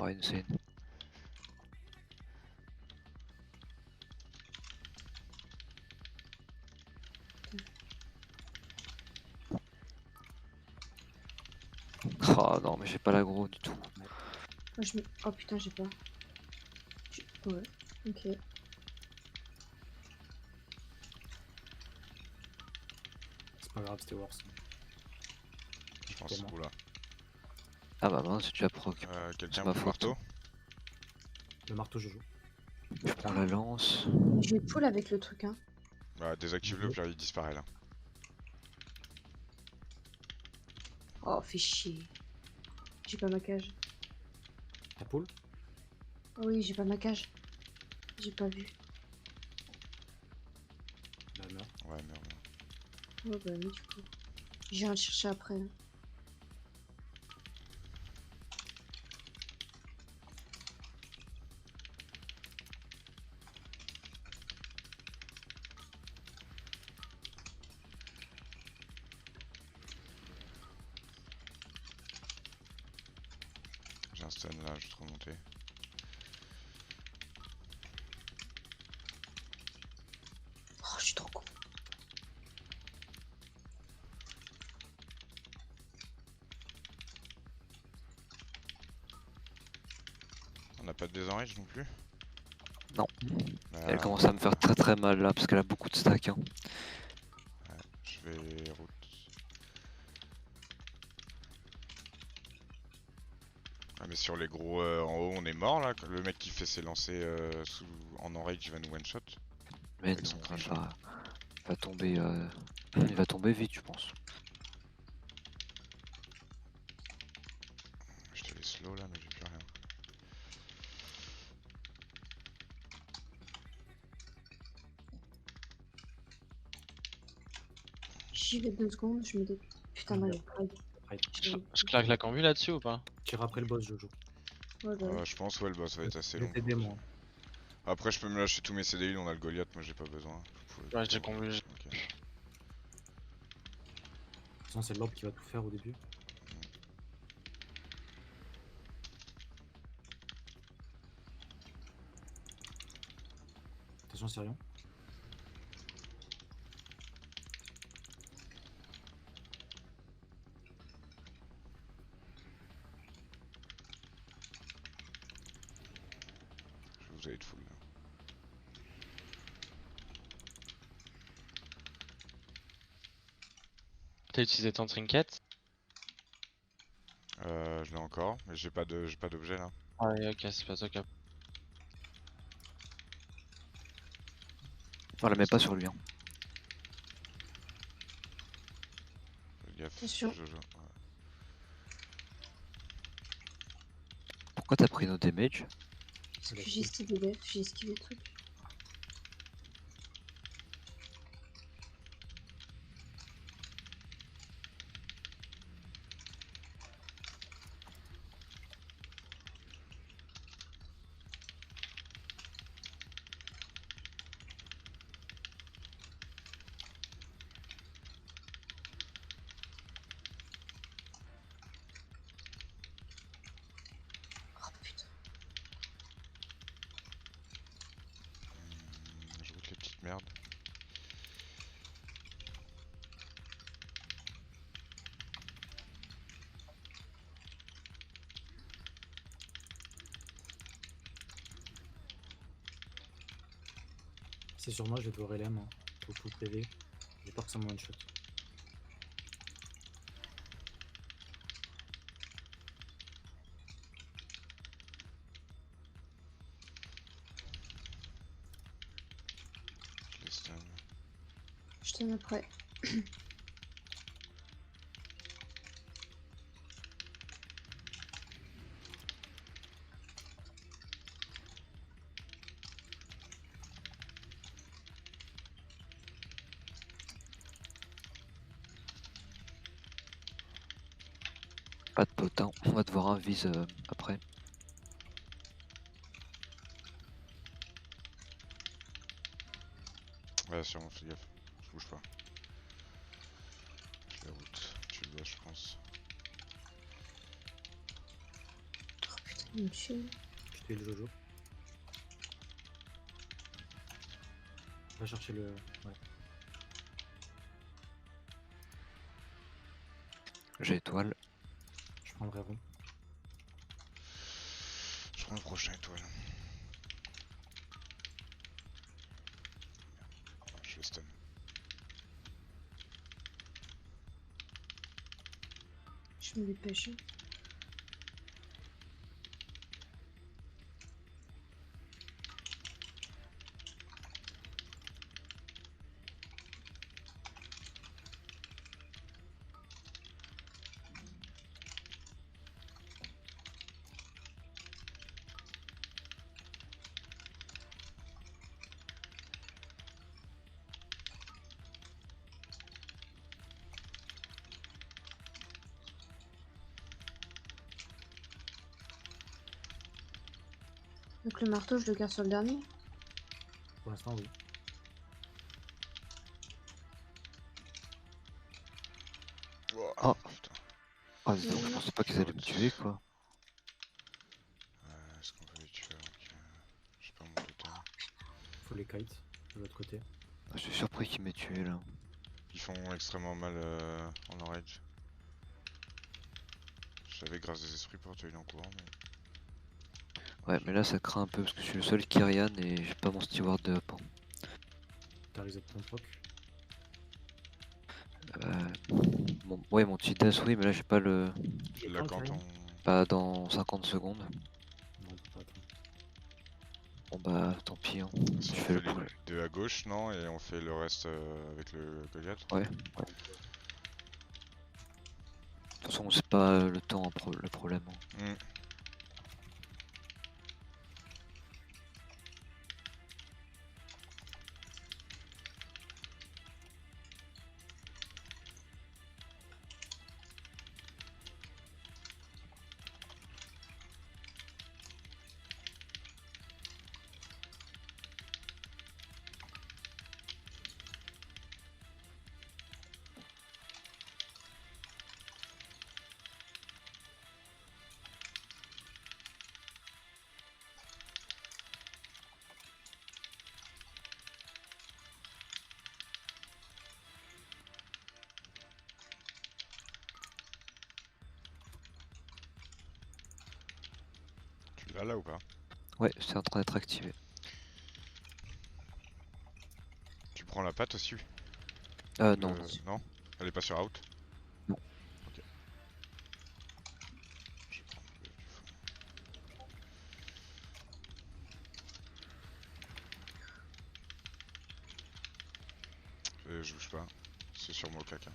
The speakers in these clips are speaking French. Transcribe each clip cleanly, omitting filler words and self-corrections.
insane. Oh non, mais j'ai pas l'aggro du tout. Moi, oh putain, j'ai pas. Ouais, ok. C'est pas grave, c'était worse. Je pense. Oula. Ah bah mince, tu as proc. Quelqu'un ma peut le faute. marteau? Le marteau, je joue. Je prends la lance. Je vais pull avec le truc, hein. Bah, désactive-le, puis là il disparaît là. Oh, fais chier. J'ai pas ma cage. Ta poule? Oui, j'ai pas ma cage. J'ai pas vu. Bah, elle meurt. Ouais, merde. Ouais, bah oui, du coup. Je viens le chercher après. Hein. J'ai un stun là, je vais te remonter. Oh, je suis trop con. On n'a pas de désenrage non plus? Non. Bah, Elle commence à me faire très mal là parce qu'elle a beaucoup de stack. Hein. Ouais, je vais route. Ah mais sur les gros en haut on est mort là, le mec qui fait ses lancers en enrage il va nous one shot. Mais Avec non, son il crash. va tomber. Il va tomber vite, je pense. Je te laisse slow là mais j'ai plus rien. J'y vais 2 secondes, je me dis. Putain, moi j'ai pride. Je claque la combu là-dessus ou pas? Tire après le boss, Jojo. Ouais, bah. Je pense ouais le boss va être assez Je vais long. t'aider, moi. Après je peux me lâcher tous mes CDI, on a le Goliath, moi j'ai pas besoin. Ouais, j'ai combu. De toute façon, c'est l'orbe qui va tout faire au début. Attention, Sirion. Je vais vous aller de full là. T'as utilisé ton trinket? Je l'ai encore, mais j'ai pas d'objet là. Ah oui, ok, c'est pas toi qui a... On la met pas sur lui. Hein. Fais gaffe, Attention. Jojo. Ouais. Pourquoi t'as pris nos damage? Parce que j'ai esquivé le j'ai esquivé le truc. Oh putain. Je route les petites merdes. C'est sur moi, je vais devoir LM. Hein. Faut full PV. J'ai peur que ça me one shot. Je les stun. Je t'en après. Pas de potin. On va devoir un vise après. Ouais, sûrement, fais gaffe. Je bouge pas. Je les route. Tu le vois, je pense. Oh putain. Il me tue. Je tue le Jojo. Va chercher le... Ouais. J'ai étoile. Je prends le vrai rond. Je prends le prochain étoile. Je vais stun. Je me dépêche. Donc le marteau, je le garde sur le dernier. Pour l'instant, oui. Wow, Oh. putain. Oh, dis donc, je pensais pas qu'ils allaient me tuer quoi. Est-ce qu'on peut les tuer avant que... J'ai pas mon totem. Faut les kites de l'autre côté. Ah, je suis surpris qu'ils m'aient tué là. Ils font extrêmement mal en enrage. Je savais grâce des esprits pour tuer en courant, mais... Ouais, mais là ça craint un peu parce que je suis le seul Kyrian et j'ai pas mon steward de up. T'as reset ton proc. Ouais, mon Tidas, oui, mais là j'ai pas le. Il est Là quand, quand Kyrian on... Pas dans 50 secondes. Non, on peut pas attendre. Bon bah tant pis. Hein. Si Je on fais le fait les coup. deux à gauche, non? Et on fait le reste avec le Goliath? Ouais. De toute façon, c'est pas le temps le problème. Hein. Hmm. Tu l'as là ou pas? Ouais, c'est en train d'être activé. Tu prends la patte aussi? Non. Non? Elle est pas sur out? Non. Ok. Je vais prendre le du fond. Je bouge pas. C'est sur moi au caca.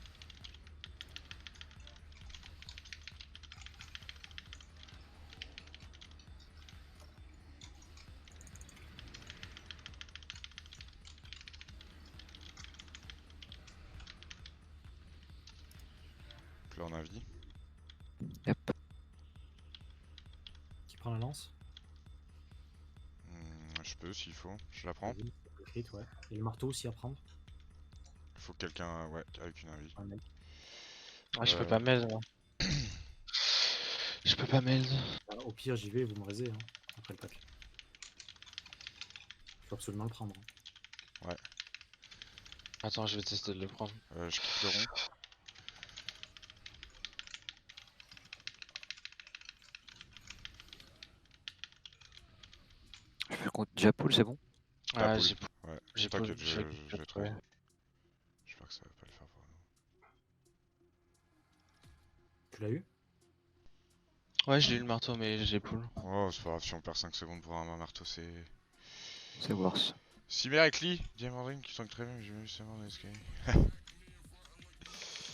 Donc là on a vie. Yep. Qui prend la lance? Je peux s'il faut. Je la prends. Vas-y, le crit, ouais. Et le marteau aussi à prendre. Il faut quelqu'un, ouais, avec une invie. Un mec. Ah, je peux pas meld. Moi. Je peux pas meld. Ah, au pire, j'y vais, vous me raisez, hein, après le pack. Faut absolument le prendre. Hein. Attends, je vais tester de le prendre. Je quitte le rond. Je fais le compte Japoul, c'est bon? T'as Ah, pull. j'ai Ouais, j'ai t'inquiète, pull, je vais trouver. ouais. J'espère que ça va pas le faire pour nous. Tu l'as eu? Ouais, j'ai eu le marteau, mais j'ai pull. Oh, c'est pas grave, si on perd 5 secondes pour un marteau, c'est... C'est worse. Cimer avec Lee, Diamond Ring qui tank très bien, mais j'ai même vu mort dans l'escalier.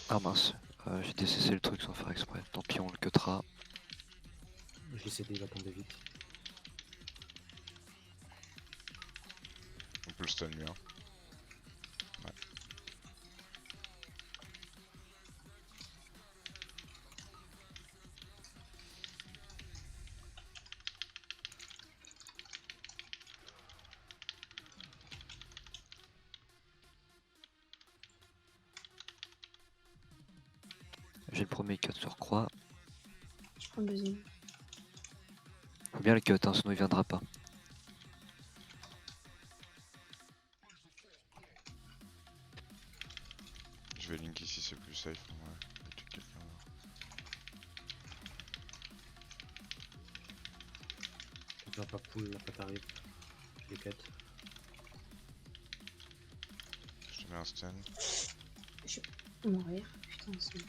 Ah mince, j'ai décessé le truc sans faire exprès. Tant pis, on le cuttera. Je l'ai cédé, il va tomber vite. On peut le stun lui, hein. Ouais. J'ai le premier cut sur croix. Je prends le deuxième. Faut bien le cut, hein, sinon il viendra pas. Je vais link ici, c'est plus safe. Ouais. Il tue quelqu'un. Tu vas pas pull, là, pas t'arrives. Je les cut. Je te mets un stun. Je vais mourir. Putain, c'est bon.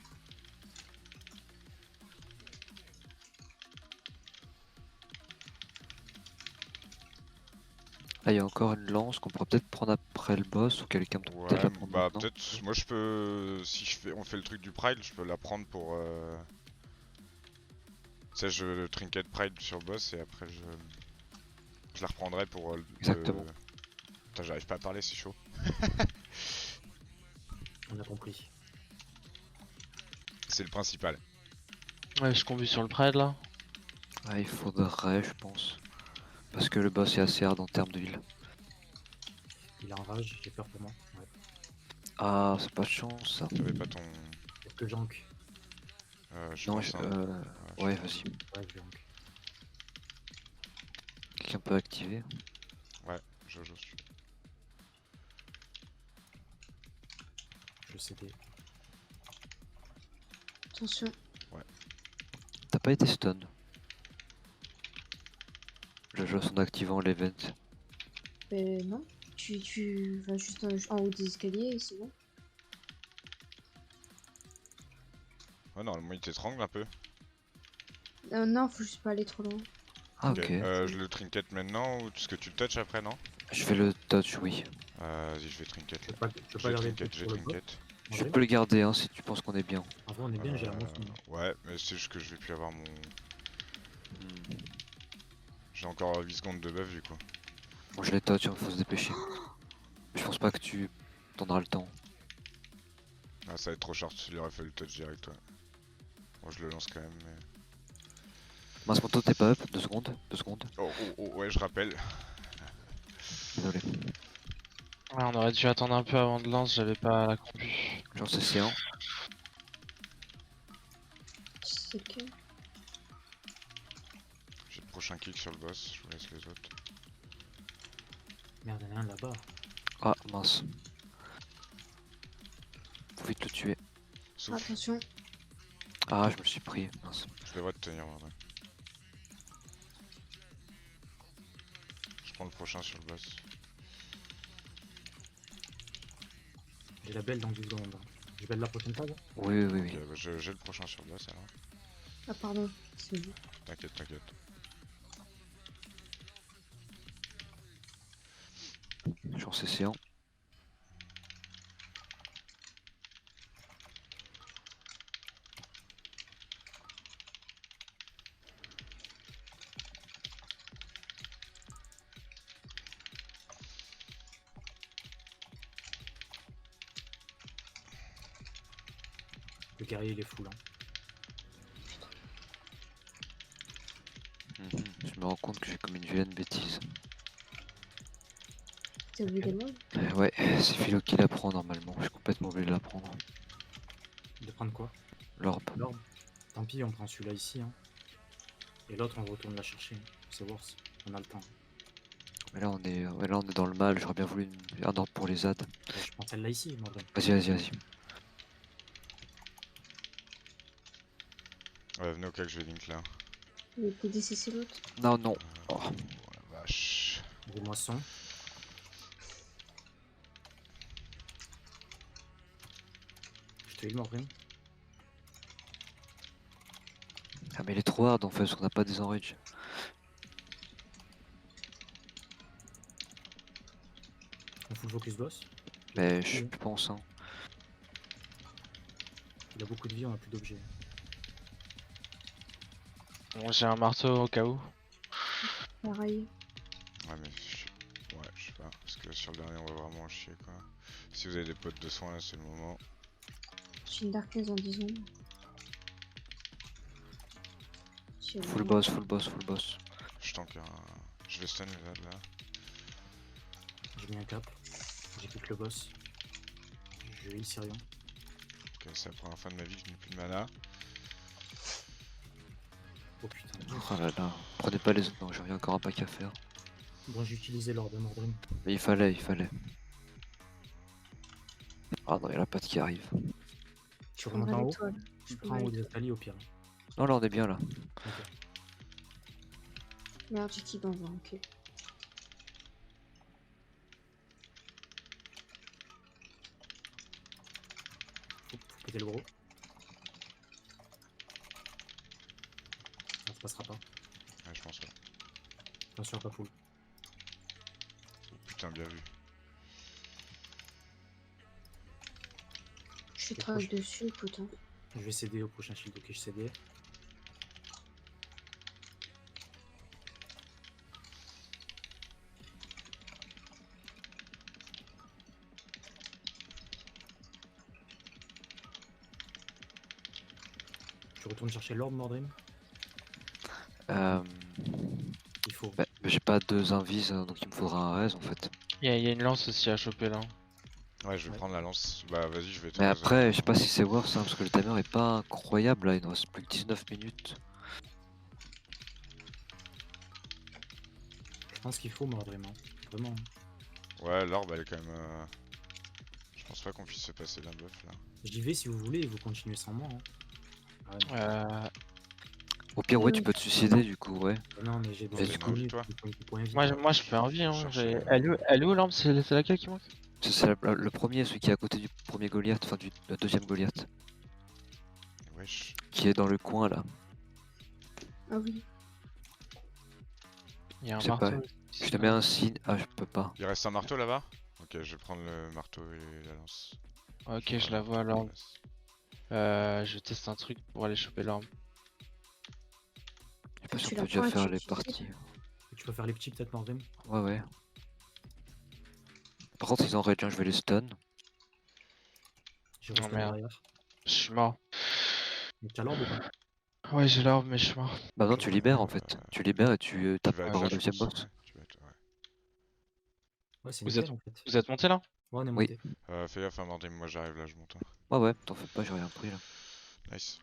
Là, il y a encore une lance qu'on pourra peut-être prendre après le boss ou quelqu'un peut peut-être Ouais, la prendre bah maintenant. peut-être. Moi je peux. Si on fait le truc du Pride, je peux la prendre pour. Tu sais, je trinket Pride sur boss et après je la reprendrai pour Exactement. Putain, j'arrive pas à parler, c'est chaud. On a compris. C'est le principal. Ouais, je combi sur le Pride là. Ah, il faudrait, je pense. Parce que le boss est assez hard en termes de heal. Il a un rage, j'ai peur pour moi. Ouais. Ah, c'est pas de chance ça. T'avais pas ton. Est-ce que j'ank? Je Non, pense, hein. ouais, je pense. vas-y. Ouais, je j'ank. Quelqu'un peut activer. Jojo, je suis. Je cédais. Attention. T'as pas été stun. Je joue en activant l'event. Non. Tu vas juste en haut des escaliers et c'est bon. Ouais, normalement il t'étrangle un peu. Non, faut juste pas aller trop loin. Ah, ok. Je le trinket maintenant ou est-ce que tu le touch après, non? Je fais le touch, oui. Vas-y, je vais trinket Tu là. peux pas J'ai garder le trinket, truc j'ai pour le boss. trinket. En Je vrai, peux le garder hein, si tu penses qu'on est bien. en vrai, on est bien, j'ai la motion. Ouais, mais c'est juste que je vais plus avoir mon. Hmm. J'ai encore 8 secondes de buff du coup. Bon, je les touch, il faut se dépêcher. Je pense pas que tu t'en auras le temps. Ah, ça va être trop short, il aurait fait le touch direct, ouais. Bon, je le lance quand même, mais. Mince, mon t'es pas up, 2 secondes, 2 secondes. Oh, oh, oh, ouais, je rappelle. Désolé. Ouais, on aurait dû attendre un peu avant de lance, j'avais pas la combu. Genre CC1. C'est que. J'ai le prochain kick sur le boss, je vous laisse les autres. Merde, il y en a un là-bas. Ah, mince. Faut vite le tuer. Souffle, Attention. Ah, je me suis pris, mince. je devrais te tenir en vrai. Je prends le prochain sur le boss. J'ai la belle dans 10 secondes. Je belle la prochaine phase. Oui, oui, Ok, oui. bah, j'ai le prochain sur le boss alors. Ah, pardon. C'est bon. T'inquiète, t'inquiète. Je suis en CC1. Le guerrier il est full. Hein. Je me rends compte que j'ai comme une vilaine bêtise. T'as oublié les modes? Ouais, c'est Philo qui l'apprend normalement. J'ai complètement oublié de l'apprendre. De prendre quoi? L'orbe. L'orbe. Tant pis, on prend celui-là ici. Hein. Et l'autre, on retourne la chercher. C'est worse. On a le temps. Mais là on est, ouais, là on est dans le mal. J'aurais bien voulu un ordre pour les ZAD. Je prends celle-là ici, moi. Vas-y, vas-y, vas-y. Ouais, venez au cas que je vais link là. Le PDC c'est l'autre. Non, non. Oh. Oh la vache. Des moissons. Je te heal, Morgan. Ah, mais il est trop hard en fait, parce qu'on n'a pas des enrage. On full focus boss. Mais je pense, hein. Il a beaucoup de vie, on a plus d'objets. Bon, j'ai un marteau au cas où. Pareil. Ouais, mais ouais, je sais pas. Parce que sur le dernier, on va vraiment en chier quoi. Si vous avez des potes de soins là, c'est le moment. J'ai une darkness en 10 secondes. Full boss, full boss, full boss. Je tank un. Je vais stun les ZAD là. J'ai mis un cap. J'équipe le boss. Je heal Sirion. Ok, c'est la première fois de ma vie que je n'ai plus de mana. Oh putain. Oh là là. Prenez pas les autres. Non, j'ai encore un pack à faire. Bon, j'ai utilisé l'ordre de Mordrim. Mais il fallait, il fallait. Ah non, il y a la patte qui arrive. Tu prendrai remontes en haut. l'étoile. Tu Je prends prendrai en haut l'étoile. des escaliers au pire. Non, là, on est bien là. Ok. Merde, j'ai qui d'envoi, ok. Faut péter le gros. Ça passera pas. Ouais, je pense pas. Attention, pas full. Putain, bien vu. Je suis trash dessus, écoute. Hein. Je vais céder au prochain shield. Ok, je cédais. Tu retournes chercher l'orbe, Mordrim. Euh... Mm. Il faut. Bah, j'ai pas deux invis, donc il me faudra un raise en fait. Il y a une lance aussi à choper là. Ouais, je vais Ouais. prendre la lance. Bah, vas-y, je vais te Mais raise, après, je sais pas si c'est worth hein, parce que le timer est pas incroyable là, il nous reste plus que 19 minutes. Je pense qu'il faut Mordrim. Hein. Vraiment. Ouais, l'orbe, elle est quand même. Je pense pas qu'on puisse se passer d'un buff là. J'y vais si vous voulez et vous continuez sans moi. Hein. Ah ouais. Au pire, ouais, tu Oui. peux te suicider du coup, ouais. Non, mais j'ai Et des du coup, minutes, toi des points de vie. Moi je peux en vie, hein. Chercher. Elle est où l'arme? C'est laquelle qui manque? C'est le premier, celui qui est à côté du premier Goliath, enfin du deuxième Goliath, Wesh. qui est dans le coin là. Ah oui. Il y a un Je sais marteau. pas. Je te mets un signe. Ah, je peux pas. Il reste un marteau là-bas? Ok, je vais prendre le marteau et la lance. Ok, je la vois alors. Je teste un truc pour aller choper l'arme. Je sais pas si Tu on la peut déjà prends et faire tu les l'utilises. parties. Tu peux faire les petits peut-être, Mordrim. Ouais, ouais. Par contre, ils ont raid, je vais les stun. J'ai Oh, resté merde. derrière. Je suis mort. Mais tu as l'orbe ou pas? Ouais, j'ai l'arme, mais je suis mort. Bah non, Je tu libères en reviens, fait. Tu libères et tu Tu tapes vas être par là, le je deuxième pense. boss. Ouais, tu vas être- ouais. Ouais, c'est Vous nickel êtes- en fait. Vous êtes monté là? Ouais, on est Oui. monté. Fais gaffe à Mordrim, moi j'arrive là, je monte. Ouais, ouais, t'en fais pas, j'ai rien pris là. Nice.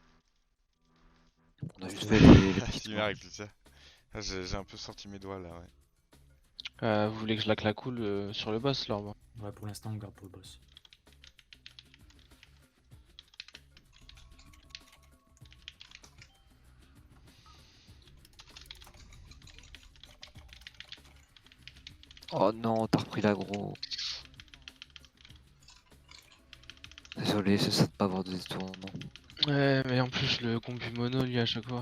On a juste C'était- fait les petites Il mains. avec tout ça. Ah, j'ai un peu sorti mes doigts là, ouais. Vous voulez que je la clacoule sur le boss l'arme? Ouais, pour l'instant, on garde pour le boss. Oh non, t'as repris l'aggro. Désolé, c'est ça de pas avoir de détournement. Ouais, mais en plus le combu mono lui à chaque fois.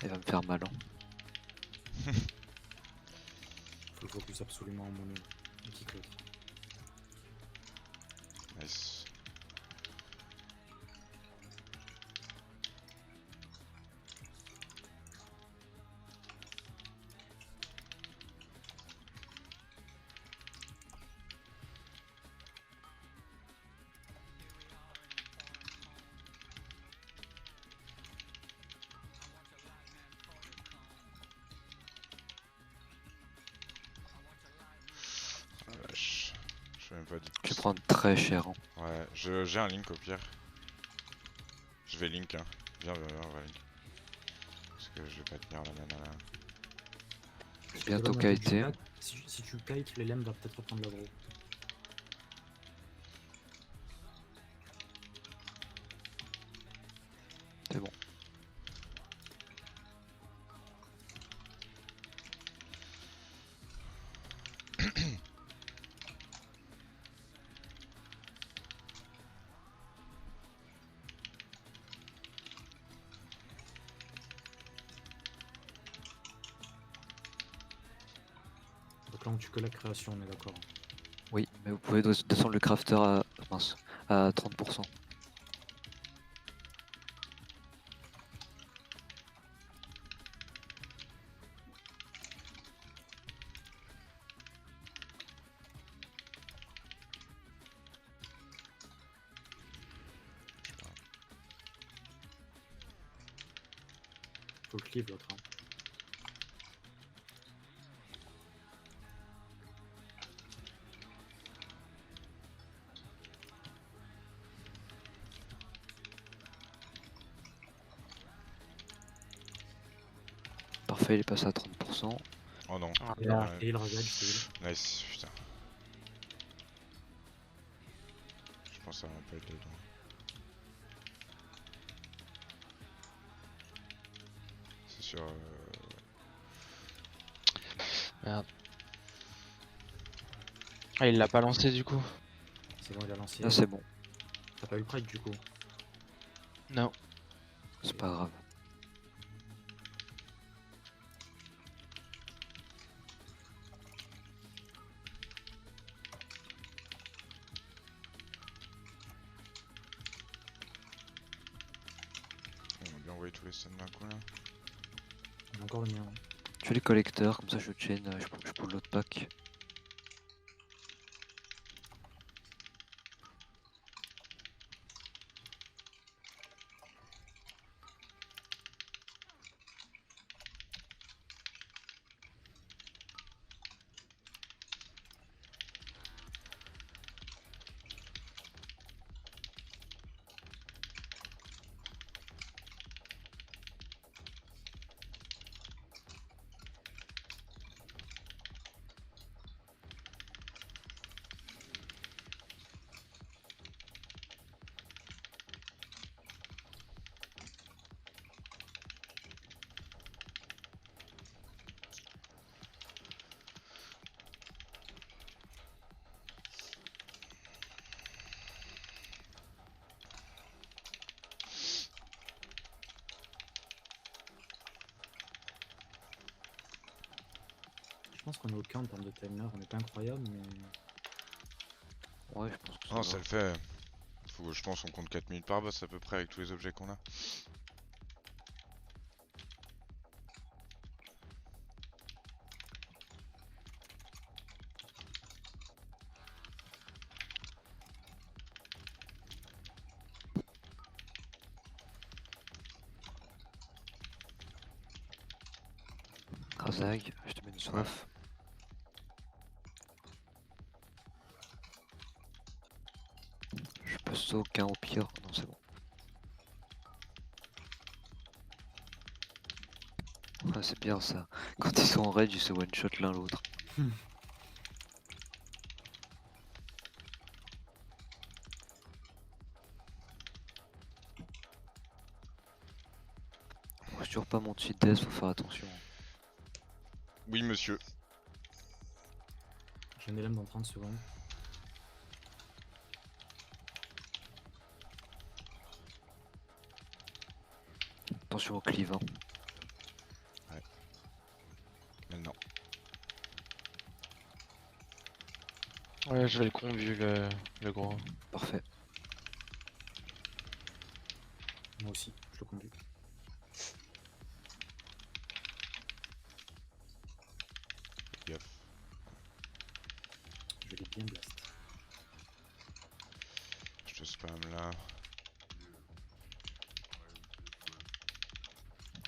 Il va me faire mal. Hein. Faut le focus absolument en mono. Et qui close. Nice. Ah, vache. Je fais même pas dit. Je vais prendre très cher. Hein. Ouais, j'ai un link au pire. Je vais link, hein. Viens, on va link. Parce que je vais pas tenir la nana là. Bientôt Là, on a fait du kité. kite. Si tu kites, l'élème va peut-être reprendre l'aggro. C'est bon. Donc là, on tue que la création, on est d'accord. Oui, mais vous pouvez descendre le crafter à, mince, à 30%. Faut le cleave l'autre. Hein. Parfait, il est passé à 30%. Oh non. Ah, Et merde. là, et il regarde, c'est il. Nice, putain. Je pense que ça va pas être dedans. C'est sûr. Merde. Ah, il l'a pas lancé du coup. C'est bon, il a lancé. Là, c'est bon. T'as pas eu le pride du coup. Non. C'est pas grave. On a bien envoyé tous les stuns d'un coup là. Il a encore le mien. Tu fais les collecteurs, comme ça je chain, je pull l'autre pack. Je pense qu'on est OK en termes de timer, on est pas incroyable, mais. Ouais, je pense que ça Non, va. ça le fait. Faut, je pense qu'on compte 4 minutes par boss à peu près avec tous les objets qu'on a. Razag, je te mets une soif. Je passe aucun au pire. Non, c'est bon. Ouais, c'est bien ça. Quand ils sont en raid, ils se one shot l'un l'autre. Moi, je toujours pas mon cheat death, faut faire attention. Oui, monsieur. J'ai un LM dans 30 secondes. Attention au cleave. Hein. Maintenant. Ouais, je vais le convu le gros. Parfait. Moi aussi, je le conduis. Fais gaffe. Je l'ai bien blast. Je te spam là.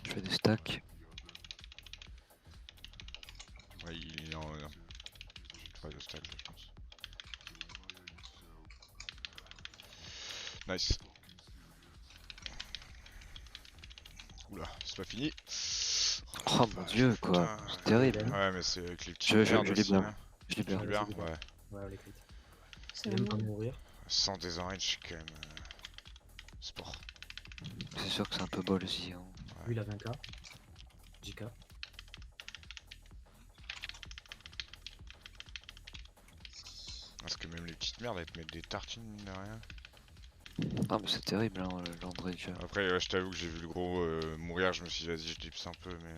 Je fais des stacks. Ouais, il est en. J'ai pas de stack là, je pense. Nice. Oula, c'est pas fini. Oh la mon vache, dieu, quoi. putain. C'est terrible. Ouais, mais c'est avec les petites Je merdes aussi, libère. là. Je Tu libère. libères, c'est bien. ouais. Ouais, on les crit. C'est Il aime pas vraiment. mourir. Sans désenrage, quand même. Sport. C'est sûr que c'est un peu bol aussi. Hein. Lui, il a 20k. 10k. Parce que même les petites merdes, elles te mettent des tartines, mine de rien. Ah, mais c'est terrible, hein, l'André déjà. Après, je t'avoue que j'ai vu le gros mourir, je me suis dit, vas-y, je dips un peu, mais.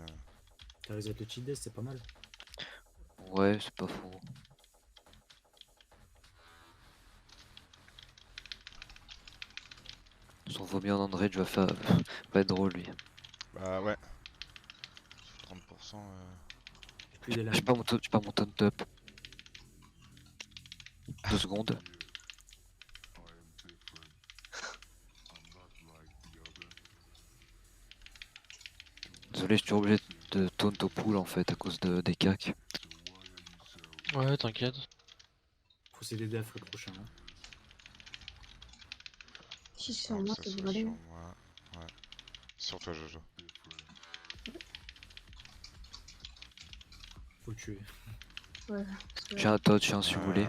T'as reset le cheat death, c'est pas mal. Ouais, c'est pas faux. Son vomi en André va être drôle lui. Bah ouais. 30%. J'ai plus d'élan. Je pars mon taunt up. 2 secondes. Désolé, je suis obligé de taunt au pool en fait à cause des cacs. Ouais, t'inquiète. Faut s'aider def le prochain. Hein. Si c'est sur Alors moi, que ça ça devrait soit aller. sur moi. Ouais. Sur toi, Jojo. Faut le tuer. Ouais, parce que J'ai un dodge hein, si vous voulez.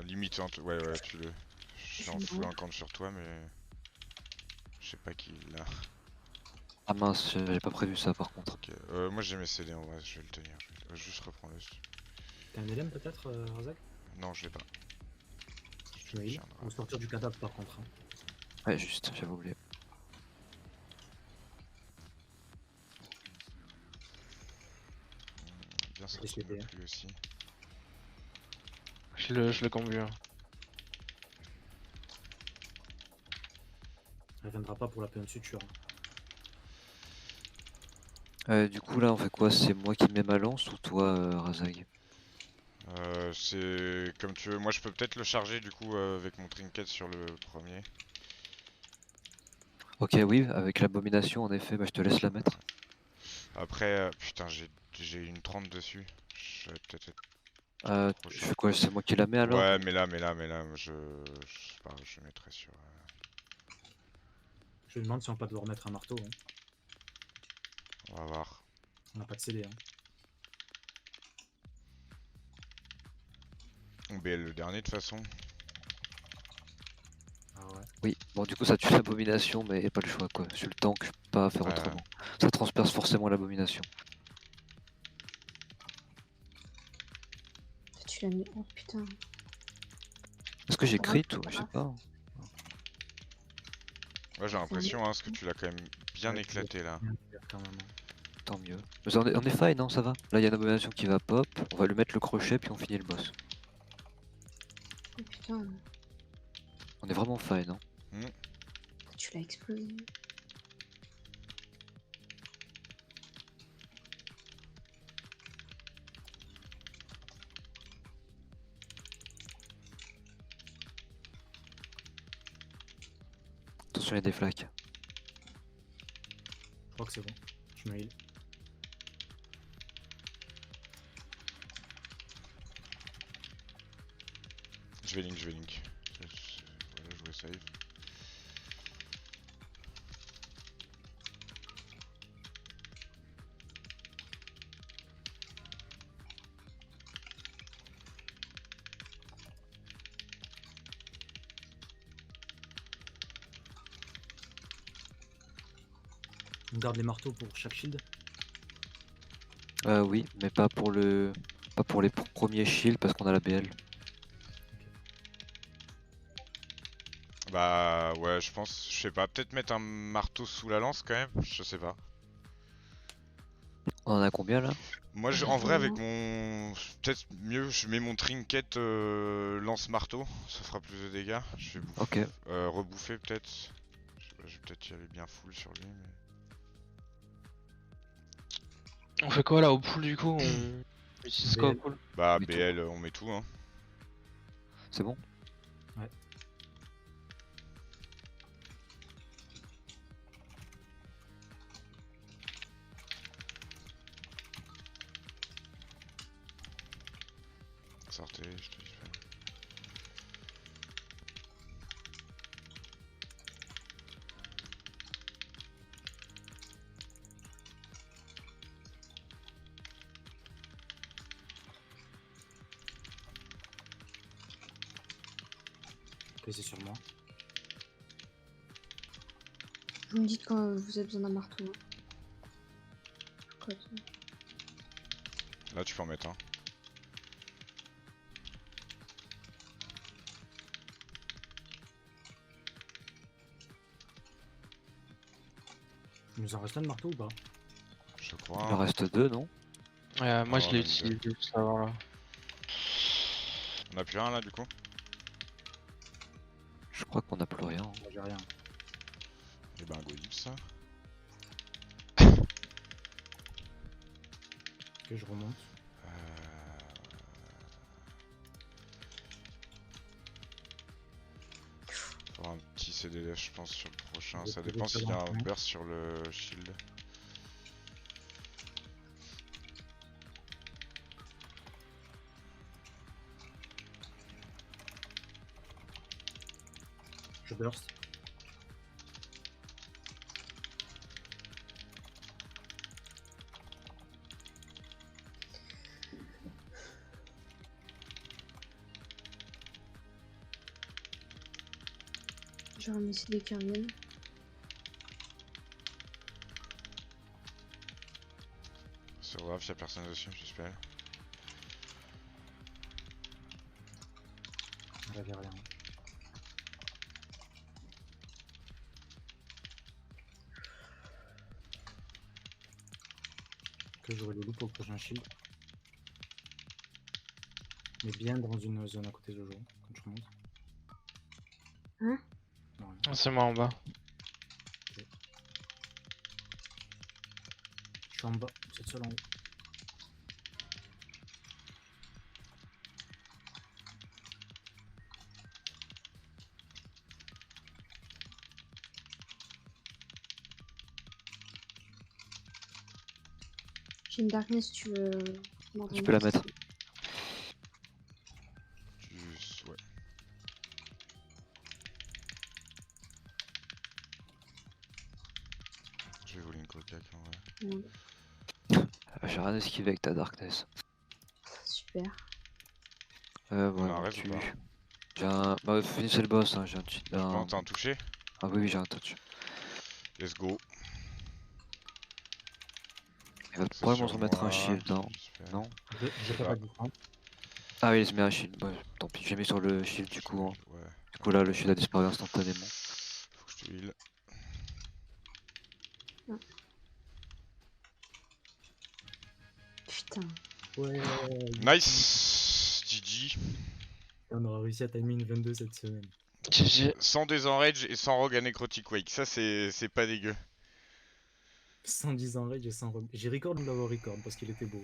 Limite, hein, ouais, ouais, tue-le. Je suis en Je full vois. incante sur toi, mais. Je sais pas qui l'a. Ah mince, j'avais pas prévu ça par contre. Ok. Moi j'ai mes CD en vrai, je vais le tenir. Juste reprendre le. T'as un LM peut-être, Razak? Non, je l'ai pas. Tu m'as heal. Faut sortir du cadavre par contre. Hein. Ouais, juste, j'avais oublié. Bien Je sorti l'ai non hein. plus aussi. Je le combu. Hein. Elle reviendra pas pour la PM suture. Hein. Du coup là on fait quoi? C'est moi qui mets ma lance ou toi Razag? C'est comme tu veux. Moi je peux peut-être le charger du coup avec mon trinket sur le premier. Ok oui, avec l'abomination en effet, bah je te laisse la mettre. Après, putain, j'ai une 30 dessus. Je vais peut-être être trop Je chaud. fais quoi? C'est moi qui la mets alors? Ouais, mais là, je sais pas, je mettrai sur. Je me demande si on va pas devoir mettre un marteau. Hein. On va voir. On n'a pas de CD. Hein. On BL le dernier de toute façon. Ah ouais. Oui, bon du coup ça tue l'abomination mais pas le choix quoi. Je suis le tank, je peux pas faire Ouais. autrement. Ça transperce forcément l'abomination. tu l'as mis. Oh putain. Est-ce que j'ai Grave, crit ou je sais grave. pas? Ouais, j'ai l'impression, hein, parce que tu l'as quand même bien Ouais, éclaté là. bien faire quand même. Hein. Tant mieux. Mais on est fine, non, ça va. Là, il y a une abomination qui va pop. On va lui mettre le crochet, puis on finit le boss. Oh putain. On est vraiment fine, hein. Tu l'as explosé. Attention, il y a des flaques. Je crois que c'est bon. Je me heal. Je vais link. Voilà, jouer save. On garde les marteaux pour chaque shield. Oui, mais pas pour le... Pas pour les premiers shields, parce qu'on a la BL. Bah ouais, je pense, je sais pas, peut-être mettre un marteau sous la lance quand même, je sais pas. On en a combien, là? Moi, en vrai, avec mon... Peut-être mieux, je mets mon trinket lance-marteau, ça fera plus de dégâts. Je vais Ok. rebouffer peut-être. Je vais peut-être y aller bien full sur lui, mais... On fait quoi là au pool du coup? On utilise quoi au BL. pool? Bah Mais tout. BL, on met tout, hein. C'est bon? Ouais. Sortez, je te dis. Ok, c'est sur moi. Vous me dites quand vous avez besoin d'un marteau. Quoi, Là, tu peux en mettre un. Il nous en reste un de marteau ou pas? Je Il en crois. reste deux, non? Moi je l'ai même deux. utilisé juste avant là. On a plus un là du coup. Je crois qu'on a plus rien. Moi, j'ai rien. Et ben go ellipse. Ok, je remonte. Faudra un petit CDF je pense sur le prochain. Je Ça vais dépend trouver s'il y a ça dans un le burst sur le shield. Je burst. Je vais ramasser des carmines. Sur WAF, y'a personne dessus, j'espère. J'avais rien. Que j'aurai le loup au prochain shield. Mais bien dans une zone à côté de Jojo, quand je remonte. Hein? Non, rien. Ah, c'est moi en bas. Je suis en bas, vous êtes seul en haut. J'ai une darkness si tu veux. Tu peux la mettre. Ouais. Je vais vous link au cac en vrai. Ah, j'ai rien esquivé avec ta darkness. Super. On a un Voilà, reste ou pas? J'ai un. Bah, finissez le boss, hein, j'ai un cheat. Bon, t'as un touché? Ah oui, oui, j'ai un touch. Let's go. Il va C'est probablement sur se remettre un moi, shield, non? j'espère. Non? J'ai pas de différence. Ah oui, il se met un shield. Ouais, tant pis, j'ai mis sur le shield du coup. Hein. Ouais. Du coup, là, le shield a disparu instantanément. Faut que je te heal. Putain. Ouais. Nice! GG. On aura réussi à timer une 22 cette semaine. GG. Sans désenrage et sans rogue à Necrotic Wake. Ça, c'est pas dégueu. 110 en rage et 100 rogue. J'ai record de l'avoir record parce qu'il était beau.